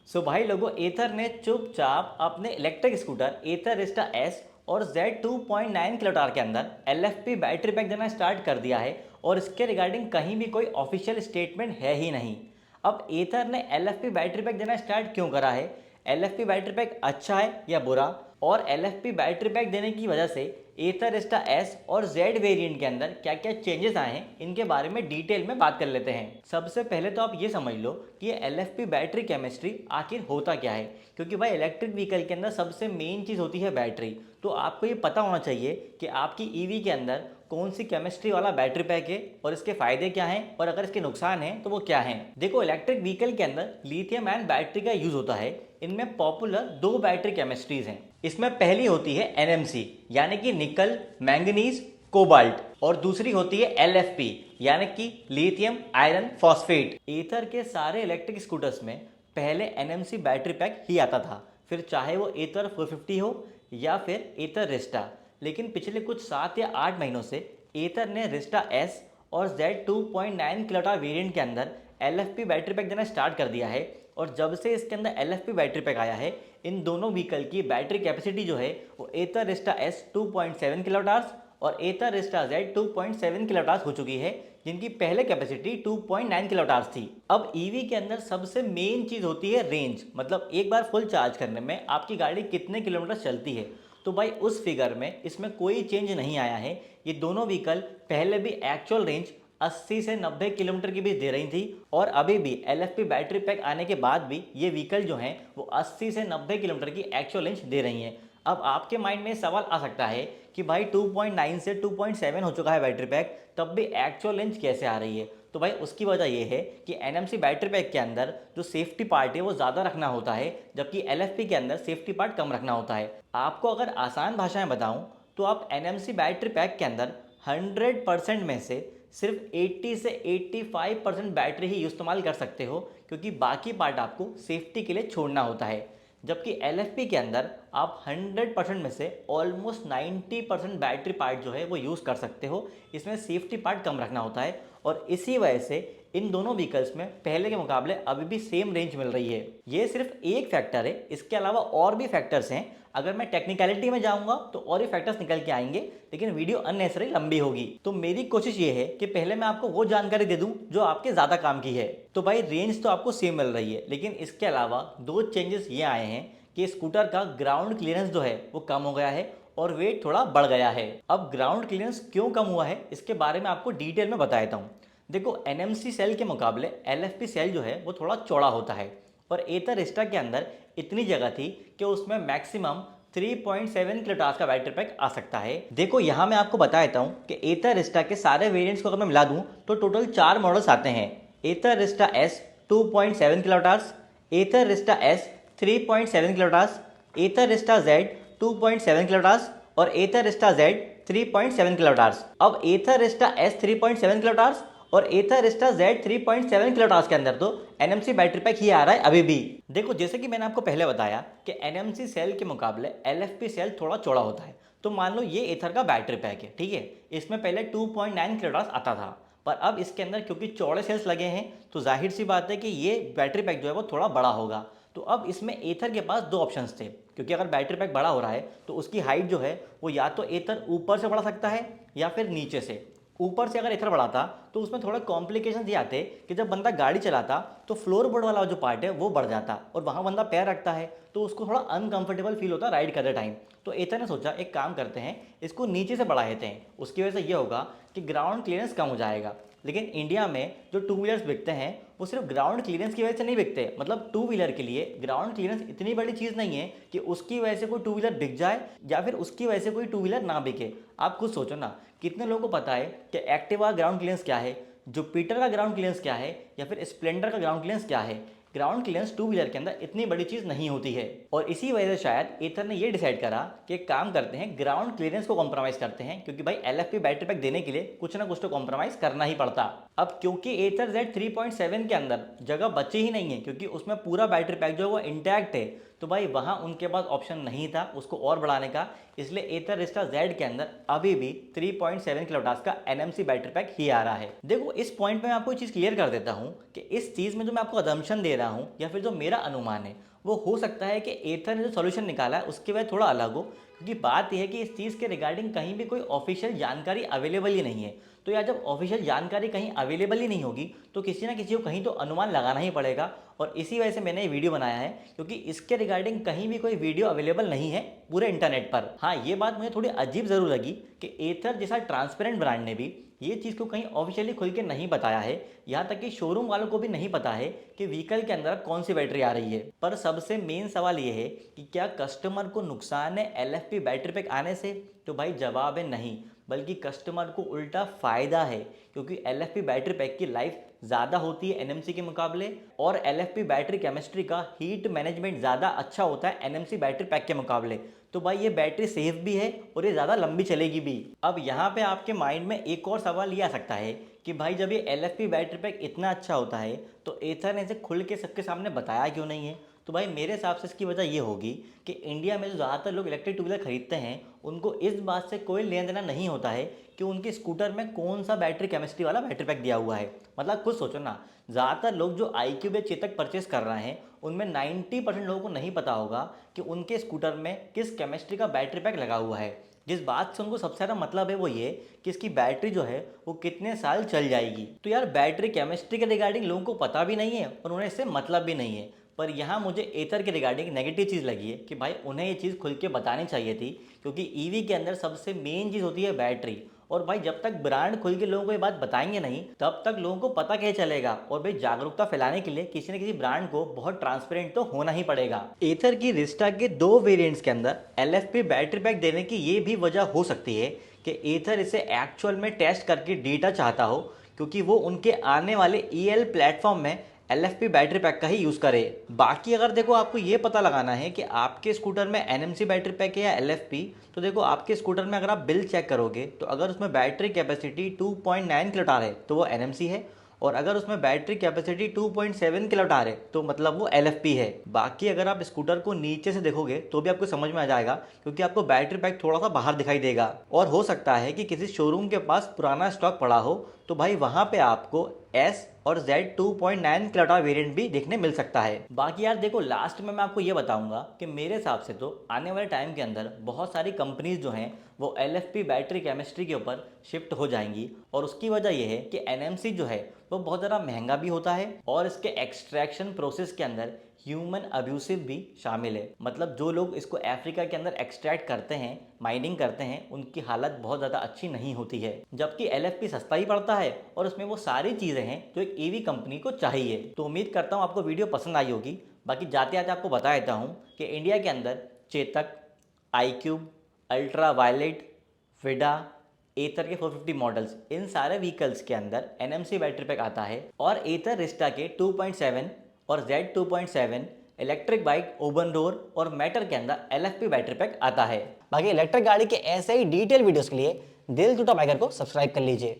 भाई लोगों, एथर ने चुपचाप अपने इलेक्ट्रिक स्कूटर एथर रिस्टा एस और Z 2.9 किलोवाट के अंदर LFP बैटरी पैक देना स्टार्ट कर दिया है और इसके रिगार्डिंग कहीं भी कोई ऑफिशियल स्टेटमेंट है ही नहीं। अब एथर ने LFP बैटरी पैक देना स्टार्ट क्यों करा है, LFP बैटरी पैक अच्छा है या बुरा, और LFP बैटरी पैक देने की वजह से एथर रिस्टा एस और Z वेरिएंट के अंदर क्या क्या चेंजेस आए हैं, इनके बारे में डिटेल में बात कर लेते हैं। सबसे पहले तो आप ये समझ लो कि ये LFP बैटरी केमिस्ट्री आखिर होता क्या है, क्योंकि भाई इलेक्ट्रिक व्हीकल के अंदर सबसे मेन चीज़ होती है बैटरी। तो आपको ये पता होना चाहिए कि आपकी ईवी के अंदर कौन सी केमिस्ट्री वाला बैटरी पैक है और इसके फायदे क्या हैं, और अगर इसके नुकसान हैं तो वो क्या हैं। देखो, इलेक्ट्रिक व्हीकल के अंदर लिथियम आयन बैटरी का यूज होता है। इनमें पॉपुलर दो बैटरी केमिस्ट्रीज हैं। इसमें पहली होती है NMC यानी कि निकल मैंगनीज कोबाल्ट, और दूसरी होती है LFP यानी कि लिथियम आयरन फॉस्फेट। एथर के सारे इलेक्ट्रिक स्कूटर्स में पहले NMC बैटरी पैक ही आता था, फिर चाहे वो एथर 450 हो या फिर एथर रिस्टा। लेकिन पिछले कुछ 7 या 8 महीनों से एथर ने रिस्टा एस और Z 2.9 किलोवाट वेरिएंट के अंदर LFP बैटरी पैक देना स्टार्ट कर दिया है। और जब से इसके अंदर LFP बैटरी पैक आया है, इन दोनों व्हीकल की बैटरी कैपेसिटी जो है वो एथर रिस्टा एस 2.7 किलोवाट और एथर रिस्टा Z 2.7 किलोवाट हो चुकी है, जिनकी पहले कैपेसिटी 2.9 किलोवाट थी। अब ईवी के अंदर सबसे मेन चीज़ होती है रेंज, मतलब एक बार फुल चार्ज करने में आपकी गाड़ी कितने किलोमीटर चलती है। तो भाई उस फिगर में इसमें कोई चेंज नहीं आया है। ये दोनों व्हीकल पहले भी एक्चुअल रेंज 80 से 90 किलोमीटर की बीच दे रही थी, और अभी भी LFP बैटरी पैक आने के बाद भी ये व्हीकल जो हैं वो 80 से 90 किलोमीटर की एक्चुअल रेंज दे रही हैं। अब आपके माइंड में सवाल आ सकता है कि भाई 2.9 से 2.7 हो चुका है बैटरी पैक, तब भी एक्चुअल रेंज कैसे आ रही है। तो भाई उसकी वजह यह है कि NMC बैटरी पैक के अंदर जो सेफ्टी पार्ट है वो ज़्यादा रखना होता है, जबकि LFP के अंदर सेफ्टी पार्ट कम रखना होता है। आपको अगर आसान भाषा में बताऊं तो आप NMC बैटरी पैक के अंदर 100% में से सिर्फ 80 से 85% बैटरी ही इस्तेमाल कर सकते हो, क्योंकि बाकी पार्ट आपको सेफ्टी के लिए छोड़ना होता है। जबकि LFP के अंदर आप 100% में से ऑलमोस्ट 90% बैटरी पार्ट जो है वो यूज़ कर सकते हो। इसमें सेफ्टी पार्ट कम रखना होता है, और इसी वजह से इन दोनों व्हीकल्स में पहले के मुकाबले अभी भी सेम रेंज मिल रही है। ये सिर्फ एक फैक्टर है, इसके अलावा और भी फैक्टर्स हैं। अगर मैं टेक्निकलिटी में जाऊंगा तो और भी फैक्टर्स निकल के आएंगे, लेकिन वीडियो अननेसेसरी लंबी होगी। तो मेरी कोशिश ये है कि पहले मैं आपको वो जानकारी दे दूं जो आपके ज़्यादा काम की है। तो भाई रेंज तो आपको सेम मिल रही है, लेकिन इसके अलावा दो चेंजेस ये आए हैं कि स्कूटर का ग्राउंड क्लियरेंस जो है वो कम हो गया है और वेट थोड़ा बढ़ गया है। अब ग्राउंड क्लियरेंस क्यों कम हुआ है इसके बारे में आपको डिटेल में बता देता हूँ। देखो, NMC सेल के मुकाबले LFP सेल जो है वो थोड़ा चौड़ा होता है, और एथर रिस्टा के अंदर इतनी जगह थी कि उसमें मैक्सिमम 3.7 किलोवाट का बैटरी पैक आ सकता है। देखो, यहाँ मैं आपको बता देता हूँ कि एथर रिस्टा के सारे वेरिएंट्स को अगर मैं मिला दूँ तो टोटल 4 मॉडल्स आते हैं। एथर रिस्टा एस 2.7 किलोवाट, एथर रिस्टा एस 3.7 किलोवाट, एथर रिस्टा Z 2.7 किलोवाट और एथर रिस्टा Z 3.7 किलोवाट। अब एथर रिस्टा S 3.7 किलोवाट और एथर रिस्टा Z 3.7 किलोवाट के अंदर तो NMC बैटरी पैक ही आ रहा है अभी भी। देखो, जैसे कि मैंने आपको पहले बताया कि NMC सेल के मुकाबले LFP सेल थोड़ा चौड़ा होता है। तो मान लो ये एथर का बैटरी पैक है, ठीक है। इसमें पहले 2.9 किलोवाट आता था, पर अब इसके अंदर क्योंकि चौड़े सेल्स लगे हैं तो जाहिर सी बात है कि ये बैटरी पैक जो है वो थोड़ा बड़ा होगा। तो अब इसमें एथर के पास दो ऑप्शंस थे, क्योंकि अगर बैटरी पैक बड़ा हो रहा है तो उसकी हाइट जो है वो या तो एथर ऊपर से बढ़ा सकता है या फिर नीचे से। ऊपर से अगर एथर बढ़ाता तो उसमें थोड़ा कॉम्प्लिकेशन ये आते कि जब बंदा गाड़ी चलाता तो फ्लोर बोर्ड वाला जो पार्ट है वो बढ़ जाता, और वहाँ बंदा पैर रखता है तो उसको थोड़ा अनकंफर्टेबल फील होता राइड करते टाइम। तो एथर ने सोचा एक काम करते हैं, इसको नीचे से बढ़ा देते हैं। उसकी वजह से ये होगा कि ग्राउंड क्लियरेंस कम हो जाएगा। लेकिन इंडिया में जो टू व्हीलर्स बिकते हैं वो सिर्फ ग्राउंड क्लियरेंस की वजह से नहीं बिकते। मतलब टू व्हीलर के लिए ग्राउंड क्लियरेंस इतनी बड़ी चीज़ नहीं है कि उसकी वजह से कोई टू व्हीलर बिक जाए या फिर उसकी वजह से कोई टू व्हीलर ना बिके। आप खुद सोचो ना, कितने लोगों को पता है कि एक्टिवा ग्राउंड क्लियरेंस क्या है, जुपिटर का ग्राउंड क्लियरेंस क्या है, या फिर स्प्लेंडर का ग्राउंड क्लियरेंस क्या है। ग्राउंड क्लियरेंस टू व्हीलर के अंदर इतनी बड़ी चीज़ नहीं होती है, और इसी वजह से शायद एथर ने ये डिसाइड करा कि एक काम करते हैं, ग्राउंड क्लियरेंस को कॉम्प्रोमाइज़ करते हैं, क्योंकि भाई LFP बैटरी पैक देने के लिए कुछ ना कुछ तो कॉम्प्रोमाइज़ करना ही पड़ता। अब क्योंकि एथर जेड 3.7 के अंदर जगह बची ही नहीं है, क्योंकि उसमें पूरा बैटरी पैक जो है वो इंटैक्ट है, तो भाई वहाँ उनके पास ऑप्शन नहीं था उसको और बढ़ाने का, इसलिए एथर रिस्टा जेड के अंदर अभी भी 3.7 किलोवाट का एनएमसी बैटरी पैक ही आ रहा है। देखो इस पॉइंट पे मैं आपको एक चीज़ क्लियर कर देता हूँ कि इस चीज़ में जो मैं आपको अजम्पशन दे रहा हूँ या फिर जो मेरा अनुमान है वो हो सकता है कि एथर ने जो सॉल्यूशन निकाला है उसके वजह थोड़ा अलग हो, क्योंकि बात यह है कि इस चीज़ के रिगार्डिंग कहीं भी कोई ऑफिशियल जानकारी अवेलेबल ही नहीं है। तो यार जब ऑफिशियल जानकारी कहीं अवेलेबल ही नहीं होगी तो किसी ना किसी को कहीं तो अनुमान लगाना ही पड़ेगा, और इसी वजह से मैंने ये वीडियो बनाया है, क्योंकि इसके रिगार्डिंग कहीं भी कोई वीडियो अवेलेबल नहीं है पूरे इंटरनेट पर। हाँ, ये बात मुझे थोड़ी अजीब ज़रूर लगी कि एथर जैसा ट्रांसपेरेंट ब्रांड ने भी ये चीज़ को कहीं ऑफिशियली खुल के नहीं बताया है, यहाँ तक कि शोरूम वालों को भी नहीं पता है कि व्हीकल के अंदर कौन सी बैटरी आ रही है। पर सबसे मेन सवाल ये है कि क्या कस्टमर को नुकसान है एलएफपी बैटरी पैक आने से? तो भाई जवाब है नहीं, बल्कि कस्टमर को उल्टा फ़ायदा है, क्योंकि एलएफपी बैटरी पैक की लाइफ ज़्यादा होती है एनएमसी के मुकाबले, और एलएफपी बैटरी केमिस्ट्री का हीट मैनेजमेंट ज़्यादा अच्छा होता है एनएमसी बैटरी पैक के मुकाबले। तो भाई ये बैटरी सेफ भी है और ये ज़्यादा लंबी चलेगी भी। अब यहाँ पे आपके माइंड में एक और सवाल ये आ सकता है कि भाई जब ये एलएफपी बैटरी पैक इतना अच्छा होता है तो एथर ने इसे खुल के सबके सामने बताया क्यों नहीं है? तो भाई मेरे हिसाब से इसकी वजह ये होगी कि इंडिया में जो ज़्यादातर लोग इलेक्ट्रिक टू व्हीलर खरीदते हैं उनको इस बात से कोई लेना देना नहीं होता है कि उनके स्कूटर में कौन सा बैटरी केमिस्ट्री वाला बैटरी पैक दिया हुआ है। मतलब खुद सोचो ना, ज़्यादातर लोग जो iQube या चेतक परचेस कर रहे हैं उनमें 90% लोगों को नहीं पता होगा कि उनके स्कूटर में किस केमिस्ट्री का बैटरी पैक लगा हुआ है। जिस बात से उनको सबसे ज़्यादा मतलब है वो ये कि इसकी बैटरी जो है वो कितने साल चल जाएगी। तो यार बैटरी केमिस्ट्री के रिगार्डिंग लोगों को पता भी नहीं है और उन्हें इससे मतलब भी नहीं है। पर यहाँ मुझे एथर के रिगार्डिंग नेगेटिव चीज़ लगी है कि भाई उन्हें ये चीज़ खुल के बतानी चाहिए थी, क्योंकि ईवी के अंदर सबसे मेन चीज़ होती है बैटरी। और भाई जब तक ब्रांड खुल के लोगों को ये बात बताएंगे नहीं तब तक लोगों को पता कैसे चलेगा। और भाई जागरूकता फैलाने के लिए किसी न किसी ब्रांड को बहुत ट्रांसपेरेंट तो होना ही पड़ेगा। एथर की रिस्टा के 2 वेरिएंट्स के अंदर एलएफपी बैटरी पैक देने की ये भी वजह हो सकती है कि एथर इसे एक्चुअल में टेस्ट करके डेटा चाहता हो, क्योंकि वो उनके आने वाले ईएल प्लेटफॉर्म में एलएफपी बैटरी पैक का ही यूज़ करे। बाकी अगर देखो आपको ये पता लगाना है कि आपके स्कूटर में एनएमसी बैटरी पैक है या एलएफपी, तो देखो आपके स्कूटर में अगर आप बिल चेक करोगे तो अगर उसमें बैटरी कैपेसिटी 2.9 किलोवाट है तो वो एनएमसी है, और अगर उसमें बैटरी कैपेसिटी 2.7 किलोवाट है तो मतलब वो एलएफपी है। बाकी अगर आप स्कूटर को नीचे से देखोगे तो भी आपको समझ में आ जाएगा, क्योंकि आपको बैटरी पैक थोड़ा सा बाहर दिखाई देगा। और हो सकता है कि किसी शोरूम के पास पुराना स्टॉक पड़ा हो तो भाई वहाँ पे आपको एस और Z 2.9 किलोवाट वेरिएंट भी देखने मिल सकता है। बाकी यार देखो लास्ट में मैं आपको ये बताऊंगा कि मेरे हिसाब से तो आने वाले टाइम के अंदर बहुत सारी कंपनीज जो हैं वो एलएफपी बैटरी केमिस्ट्री के ऊपर शिफ्ट हो जाएंगी, और उसकी वजह यह है कि एनएमसी जो है वो बहुत ज़्यादा महंगा भी होता है और इसके एक्सट्रैक्शन प्रोसेस के अंदर ह्यूमन अब्यूसिव भी शामिल है। मतलब जो लोग इसको अफ्रीका के अंदर एक्सट्रैक्ट करते हैं, माइनिंग करते हैं, उनकी हालत बहुत ज़्यादा अच्छी नहीं होती है, जबकि एलएफपी सस्ता ही पड़ता है और उसमें वो सारी चीज़ें हैं जो एक ईवी कंपनी को चाहिए। तो उम्मीद करता हूँ आपको वीडियो पसंद आई होगी। बाकी जाते जाते आपको बता देता हूँ कि इंडिया के अंदर चेतक, iQube, अल्ट्रा वायलेट, विडा, एथर के 450 मॉडल्स, इन सारे व्हीकल्स के अंदर एनएमसी बैटरी पैक आता है, और एथर रिस्टा के 2.7 और Z 2.7 इलेक्ट्रिक बाइक ओबन डोर और मैटर के अंदर एलएफपी बैटरी पैक आता है। बाकी इलेक्ट्रिक गाड़ी के ऐसे ही डिटेल वीडियोस के लिए दिल टूटा बाइकर को सब्सक्राइब कर लीजिए।